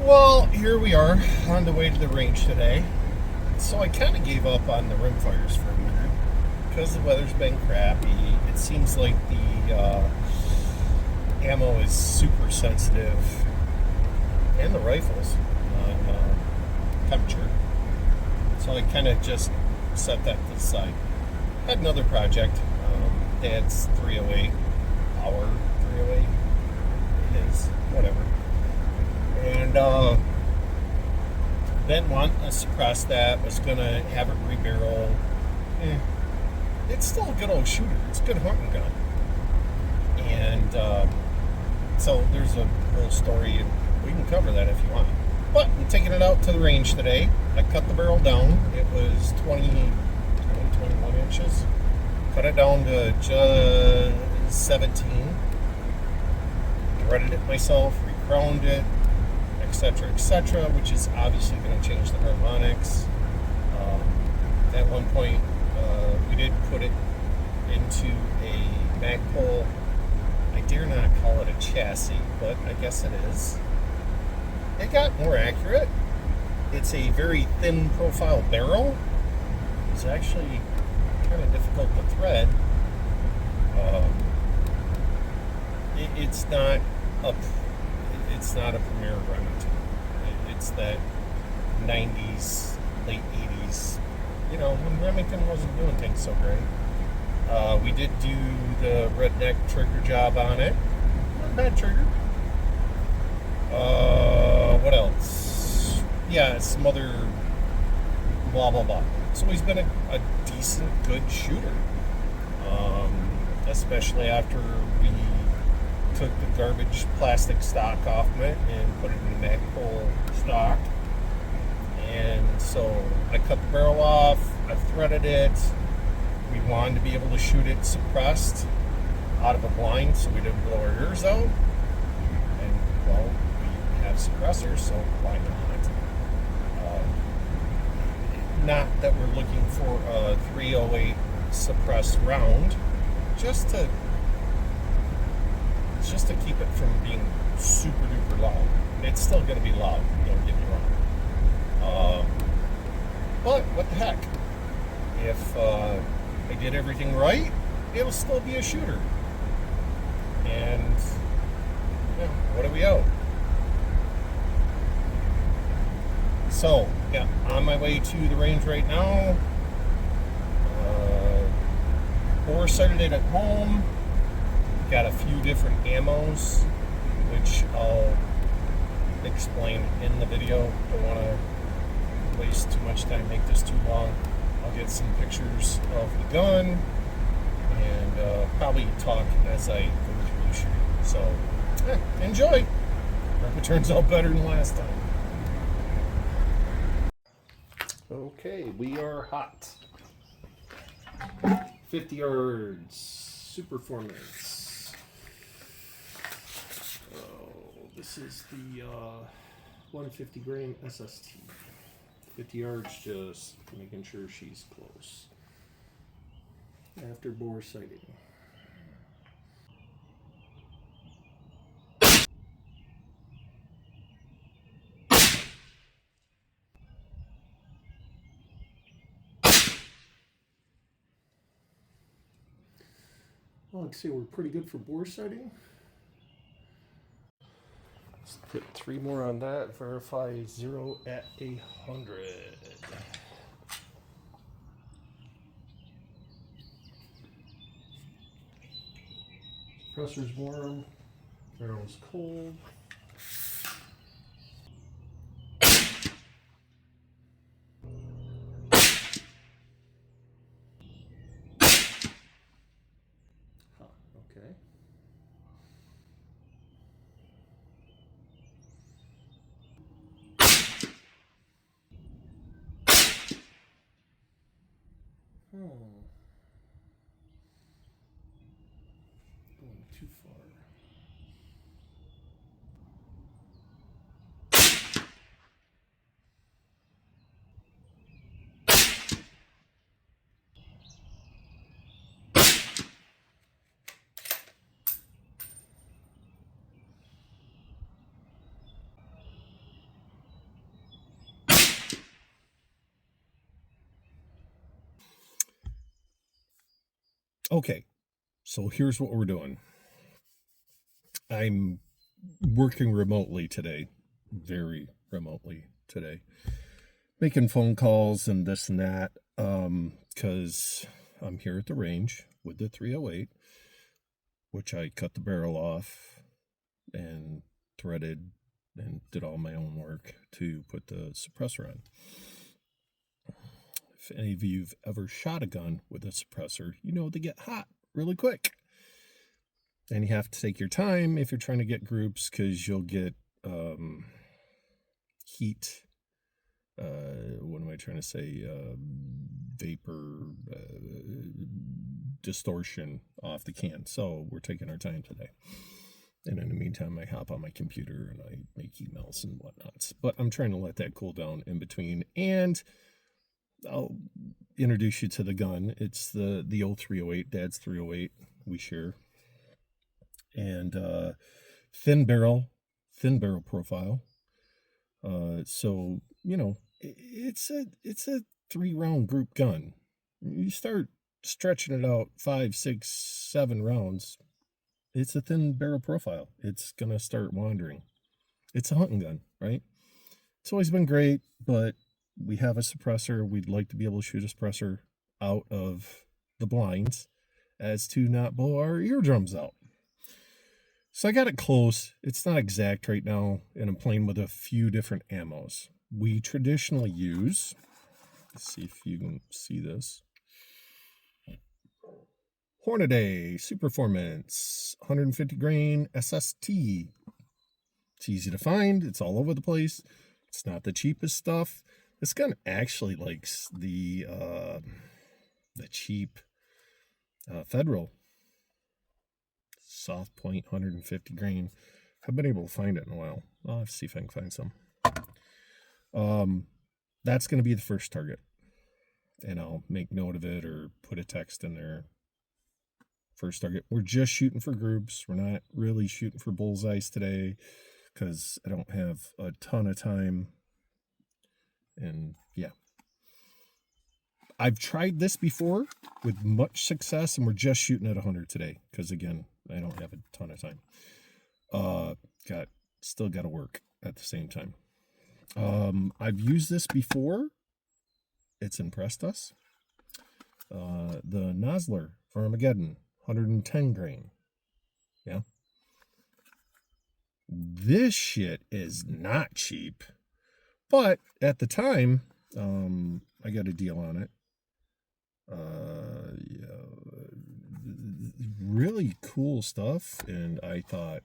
Well, here we are on the way to the range today. So I kind of gave up on the rim fires for a minute because the weather's been crappy. It seems like the ammo is super sensitive, and the rifles on temperature. So I kind of just set that to the side. Had another project. Dad's 308, our 308, his, whatever. And then want to suppress that, was going to have it rebarrel. It's still a good old shooter. It's a good hunting gun. And so there's a whole story. We can cover that if you want. But I'm taking it out to the range today. I cut the barrel down. It was 21 inches. Cut it down to just 17. Threaded it myself, recrowned it, etc., which is obviously going to change the harmonics. At one point, we did put it into a Magpul. I dare not call it a chassis, but I guess it is. It got more accurate. It's a very thin profile barrel. It's actually kind of difficult to thread. It's not a Premier Remington. It's that 90s, late 80s, when Remington wasn't doing things so great. We did do the redneck trigger job on it. Not a bad trigger. What else? Yeah, some other blah, blah, blah. So he's been a decent, good shooter. Especially after we took the garbage plastic stock off of it and put it in the Magpul stock. And so I cut the barrel off, I threaded it. We wanted to be able to shoot it suppressed out of a blind so we didn't blow our ears out. And, well, we have suppressors, so why not? Not that we're looking for a 308 suppressed round, just to keep it from being super duper loud. It's still going to be loud, don't get me wrong. But what the heck? If I did everything right, it'll still be a shooter. And what are we out? So, yeah, on my way to the range right now. Bore sighted it at home. Got a few different ammos, which I'll explain in the video. Don't want to waste too much time, make this too long. I'll get some pictures of the gun and probably talk as I go through the shooting. So, enjoy. Hope it turns out better than last time. Okay, we are hot. 50 yards, super formats. Oh, this is the 150 grain SST. 50 yards, just making sure she's close. After bore sighting. Well, I'd say we're pretty good for bore sighting. Let's put 3 more on that. Verify 0 at 100. Pressure's warm. Barrel's cold. Okay. Going too far. Okay, so here's what we're doing. I'm working remotely today, very remotely today, making phone calls and this and that, because I'm here at the range with the 308, which I cut the barrel off and threaded and did all my own work to put the suppressor on. If any of you've ever shot a gun with a suppressor, you know they get hot really quick. And you have to take your time if you're trying to get groups because you'll get heat. What am I trying to say? Vapor distortion off the can. So we're taking our time today. And in the meantime, I hop on my computer and I make emails and whatnots. But I'm trying to let that cool down in between. And I'll introduce you to the gun. It's the old 308, Dad's 308 we share. And thin barrel profile. So you know it's a 3-round group gun. You start stretching it out 5, 6, 7 rounds. It's a thin barrel profile. It's gonna start wandering. It's a hunting gun, right? It's always been great, but we have a suppressor. We'd like to be able to shoot a suppressor out of the blinds as to not blow our eardrums out. So I got it close. It's not exact right now, and I'm playing with a few different ammos. We traditionally use, let's see if you can see this, Hornady Superformance 150 grain SST. It's easy to find. It's all over the place. It's not the cheapest stuff. This gun actually likes the cheap Federal soft point 150 grain. I've been able to find it in a while. I'll have to see if I can find some. That's going to be the first target, and I'll make note of it or put a text in there. First target. We're just shooting for groups. We're not really shooting for bullseyes today because I don't have a ton of time. And yeah, I've tried this before with much success, and we're just shooting at 100 today because again, I don't have a ton of time. Still got to work at the same time. I've used this before. It's impressed us. The Nosler for Armageddon, 110 grain. Yeah. This shit is not cheap, but at the time, I got a deal on it. Really cool stuff, and I thought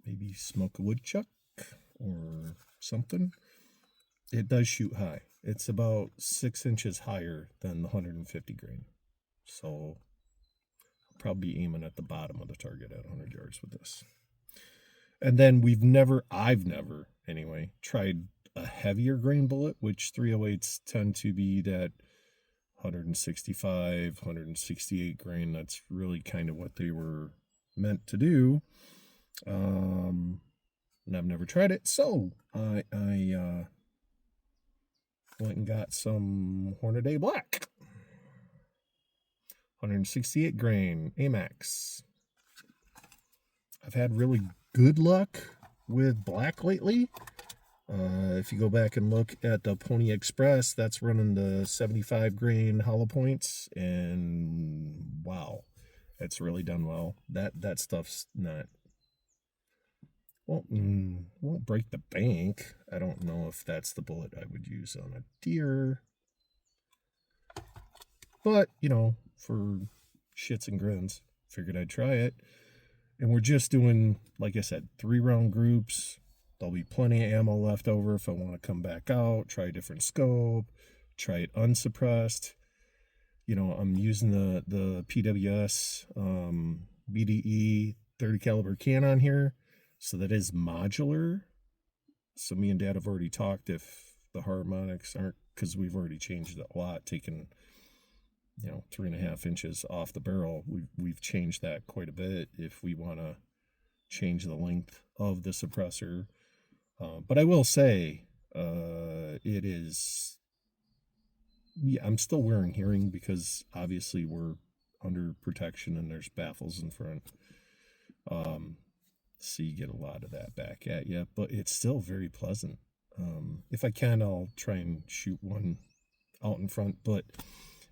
maybe smoke a woodchuck or something. It does shoot high. It's about 6 inches higher than the 150 grain. So I'll probably be aiming at the bottom of the target at 100 yards with this. And then I've never anyway, tried a heavier grain bullet, which 308s tend to be that 165, 168 grain. That's really kind of what they were meant to do. And I've never tried it, so I went and got some Hornady Black. 168 grain AMAX. I've had really good luck with black lately. If you go back and look at the Pony Express, that's running the 75 grain hollow points, and wow, it's really done well. That stuff's not won't break the bank. I don't know if that's the bullet I would use on a deer, but for shits and grins, figured I'd try it. And we're just doing, like I said, 3-round groups. There'll be plenty of ammo left over if I want to come back out, try a different scope, try it unsuppressed. I'm using the PWS BDE 30 caliber can on here, so that is modular. So me and Dad have already talked if the harmonics aren't, because we've already changed it a lot, taken 3.5 inches off the barrel. We've changed that quite a bit if we want to change the length of the suppressor. But I will say, it is yeah, I'm still wearing hearing because obviously we're under protection and there's baffles in front. Um, so you get a lot of that back at you, but it's still very pleasant. If I can, I'll try and shoot one out in front, but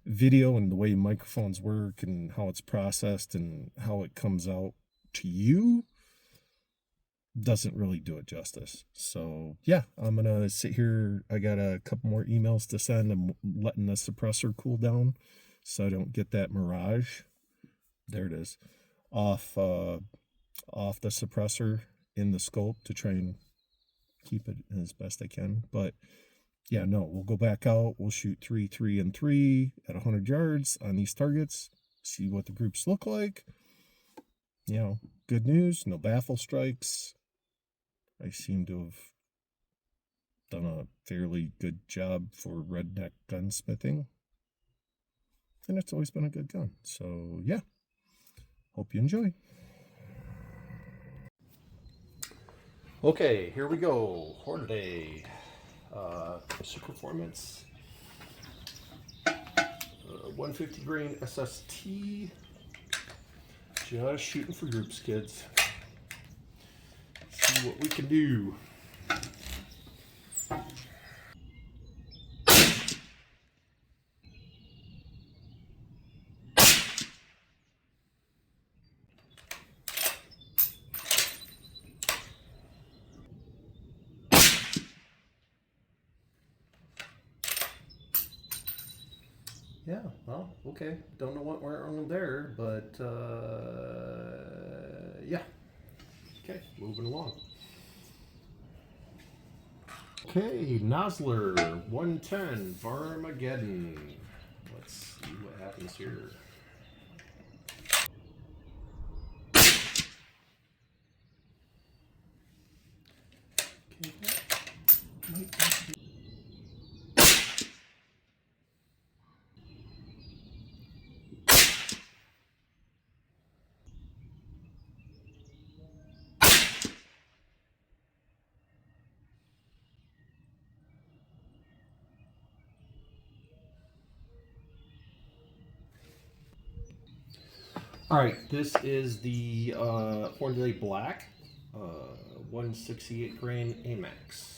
video and the way microphones work and how it's processed and how it comes out to you doesn't really do it justice. So yeah, I'm gonna sit here. I got a couple more emails to send. I'm letting the suppressor cool down so I don't get that mirage. There it is. Off the suppressor in the scope to try and keep it as best I can. But yeah, no, we'll go back out. We'll shoot 3, 3, and 3 at 100 yards on these targets. See what the groups look like. You know, good news, no baffle strikes. I seem to have done a fairly good job for redneck gunsmithing. And it's always been a good gun. So yeah, hope you enjoy. Okay, here we go. Hornady. Super Performance. 150 grain SST. Just shooting for groups, kids. See what we can do. Yeah, well, okay. Don't know what went wrong there, but yeah. Okay, moving along. Okay, Nosler 110 Varmageddon. Let's see what happens here. Okay, that might be. All right, this is the Hornady Black 168 grain AMAX.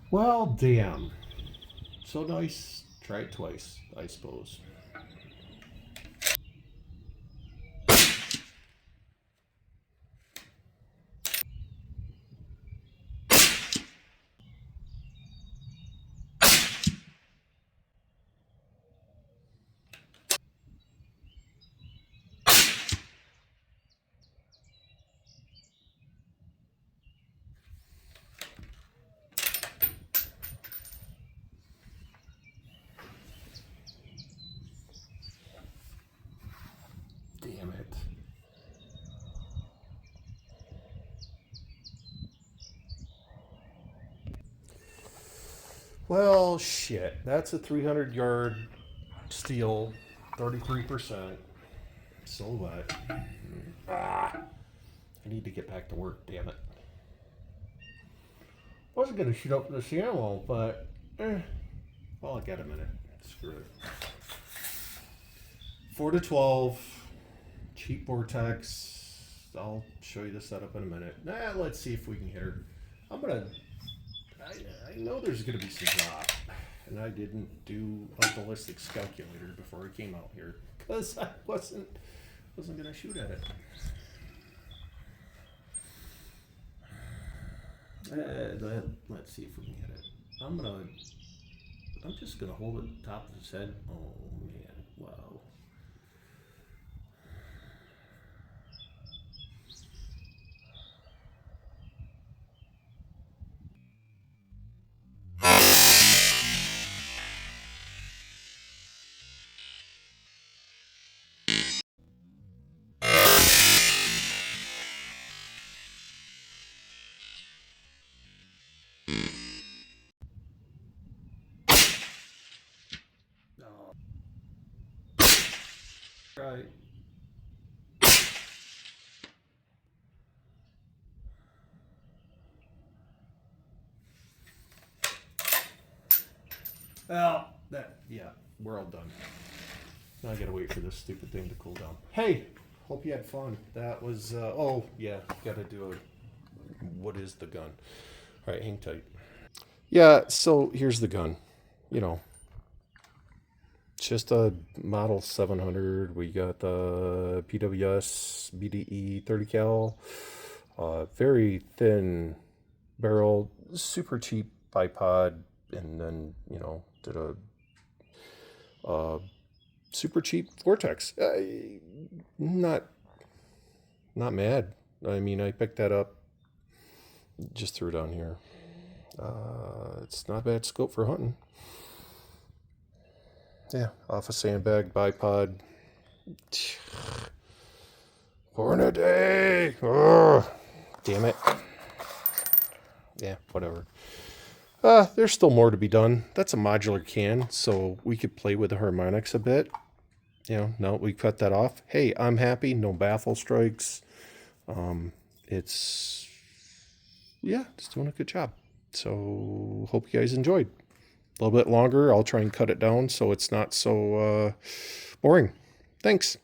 Well, damn. So nice. Try it twice, I suppose. Damn it. Well, shit. That's a 300-yard steal, 33%. So what? Ah, I need to get back to work, damn it. Wasn't going to shoot up this ammo, but well, I got a minute. Screw it. 4 to 12, cheap vortex. I'll show you the setup in a minute. Let's see if we can hit her. I know there's gonna be some drop, and I didn't do a ballistics calculator before I came out here because I wasn't gonna shoot at it. Let's see if we can hit it. I'm just gonna hold it at the top of his head. Oh man, wow. right. Well, yeah, we're all done. Now I gotta wait for this stupid thing to cool down. Hey, hope you had fun. That was, oh, yeah, gotta do a, what is the gun? All right, hang tight. Yeah, so here's the gun. You know, it's just a Model 700. We got the PWS BDE 30 cal. Very thin barrel, super cheap bipod, and then, you know, did a super cheap Vortex. Not not mad. I mean, I picked that up, just threw it down here. It's not a bad scope for hunting. Yeah, off a sandbag bipod. Hornaday! Ugh, damn it. Yeah, whatever. There's still more to be done. That's a modular can, so we could play with the harmonics a bit. You know, no, we cut that off. Hey, I'm happy. No baffle strikes. It's, yeah, it's doing a good job. So, hope you guys enjoyed. A little bit longer. I'll try and cut it down so it's not so boring. Thanks.